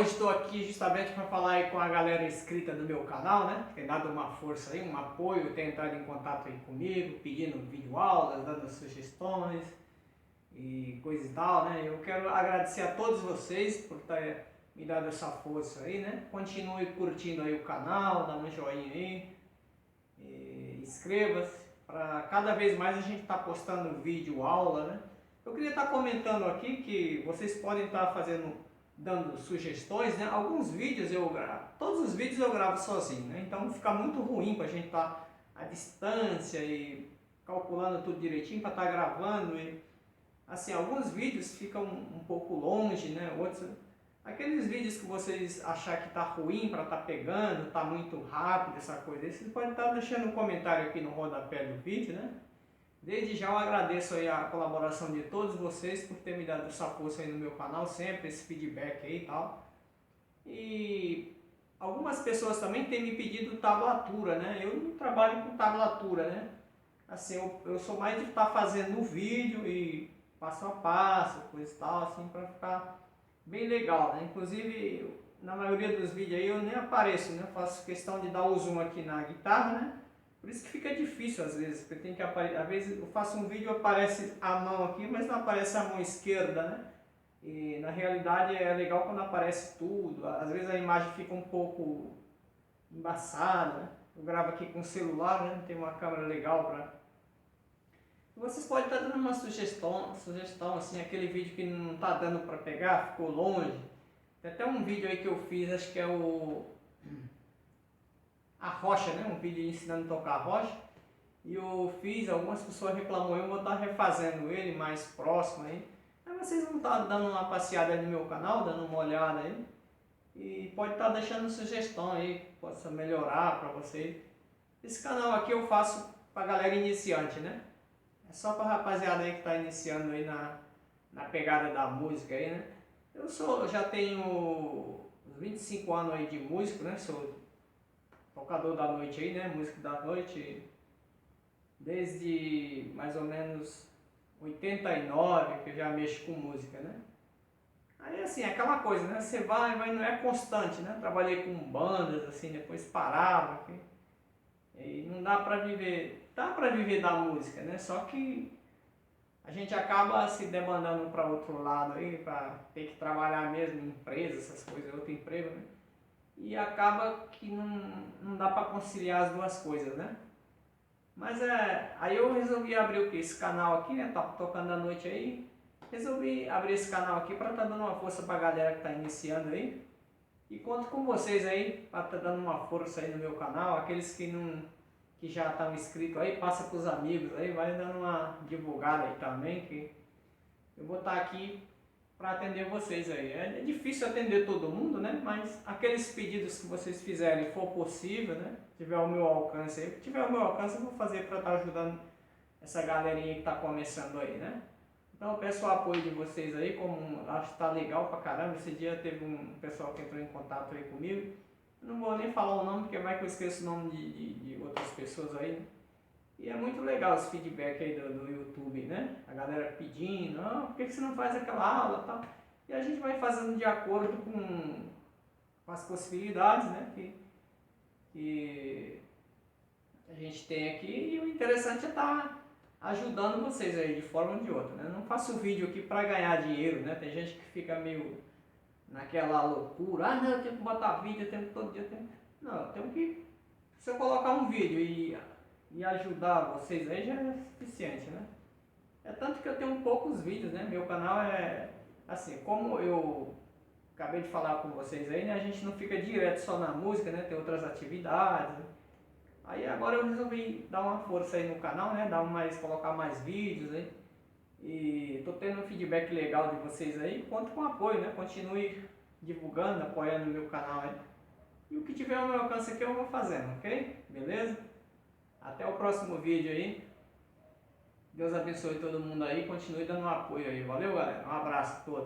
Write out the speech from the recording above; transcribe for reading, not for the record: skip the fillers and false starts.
hoje estou aqui justamente para falar aí com a galera inscrita do meu canal, né? Tem dado uma força aí, um apoio, tem entrado em contato aí comigo, pedindo videoaulas, dando sugestões e coisa e tal, né? Eu quero agradecer a todos vocês por ter me dado essa força aí, né? Continue curtindo aí o canal, dá um joinha aí, inscreva-se, para cada vez mais a gente tá postando vídeo aula, né? Eu queria estar comentando aqui que vocês podem estar dando sugestões, né? Alguns vídeos eu gravo, todos os vídeos eu gravo sozinho, né? Então fica muito ruim para a gente estar à distância e calculando tudo direitinho para estar gravando. E assim, alguns vídeos ficam um pouco longe, né? Outros, aqueles vídeos que vocês achar que tá ruim para estar pegando, tá muito rápido, essa coisa, vocês podem estar deixando um comentário aqui no rodapé do vídeo, né? Desde já eu agradeço aí a colaboração de todos vocês por ter me dado essa força aí no meu canal, sempre esse feedback aí e tal. E algumas pessoas também têm me pedido tablatura, né? Eu não trabalho com tablatura, né? Assim, eu sou mais de estar fazendo o vídeo e passo a passo, coisa e tal, assim, para ficar bem legal, né? Inclusive, na maioria dos vídeos aí eu nem apareço, né? Eu faço questão de dar o zoom aqui na guitarra, né? Por isso que fica difícil às vezes, porque tem que aparecer, às vezes eu faço um vídeo, aparece a mão aqui, mas não aparece a mão esquerda, né? E na realidade é legal quando aparece tudo, às vezes a imagem fica um pouco embaçada, né? Eu gravo aqui com o celular, né? Tem uma câmera legal para... Vocês podem estar dando uma sugestão assim, aquele vídeo que não está dando para pegar, ficou longe. Tem até um vídeo aí que eu fiz, acho que é a rocha, né? Um vídeo ensinando a tocar a rocha. E eu fiz, algumas pessoas reclamou, eu vou estar refazendo ele mais próximo aí. Aí vocês vão estar dando uma passeada aí no meu canal, dando uma olhada aí. E pode estar deixando sugestão aí, que possa melhorar para vocês. Esse canal aqui eu faço para galera iniciante, né? É só para rapaziada aí que está iniciando aí na pegada da música aí, né? Eu já tenho uns 25 anos aí de músico, né? Sou tocador da noite aí, né? Músico da noite, desde mais ou menos 89 que eu já mexo com música, né? Aí assim, aquela coisa, né? Você vai, mas não é constante, né? Trabalhei com bandas, assim, depois parava, aqui, e não dá pra viver, dá pra viver da música, né? Só que a gente acaba se demandando para outro lado aí, para ter que trabalhar mesmo em empresa, essas coisas, outro emprego, né? E acaba que não dá para conciliar as duas coisas, né? Mas aí eu resolvi abrir o que? Esse canal aqui, né? Tá tocando à noite aí. Resolvi abrir esse canal aqui para tá dando uma força para a galera que tá iniciando aí. E conto com vocês aí para tá dando uma força aí no meu canal. Aqueles que já estão inscritos aí, passa para os amigos aí, vai dando uma divulgada aí também, que eu vou estar aqui para atender vocês aí. É difícil atender todo mundo, né? Mas aqueles pedidos que vocês fizerem, for possível, né? Tiver o meu alcance aí, se tiver o meu alcance eu vou fazer para estar ajudando essa galerinha que está começando aí, né? Então eu peço o apoio de vocês aí, como acho que está legal pra caramba. Esse dia teve um pessoal que entrou em contato aí comigo. Eu não vou nem falar o nome, porque vai que eu esqueço o nome de outras pessoas aí, né? E é muito legal esse feedback aí do YouTube, né? A galera pedindo, por que você não faz aquela aula e tal? E a gente vai fazendo de acordo com as possibilidades, né? Que a gente tem aqui. E o interessante é estar ajudando vocês aí de forma ou de outra, né? Não faço vídeo aqui para ganhar dinheiro, né? Tem gente que fica meio naquela loucura, não, eu tenho que botar vídeo, eu tenho que todo dia, não, eu tenho que, se eu colocar um vídeo e ajudar vocês aí já é suficiente, né? É tanto que eu tenho poucos vídeos, né? Meu canal é assim, como eu acabei de falar com vocês aí, né? A gente não fica direto só na música, né? Tem outras atividades, né? Aí agora eu resolvi dar uma força aí no canal, né? Colocar mais vídeos aí. E tô tendo um feedback legal de vocês aí. Conto com apoio, né? Continue divulgando, apoiando o meu canal aí. E o que tiver ao meu alcance aqui eu vou fazendo, ok? Beleza? Até o próximo vídeo aí. Deus abençoe todo mundo aí. Continue dando um apoio aí. Valeu, galera. Um abraço a todos.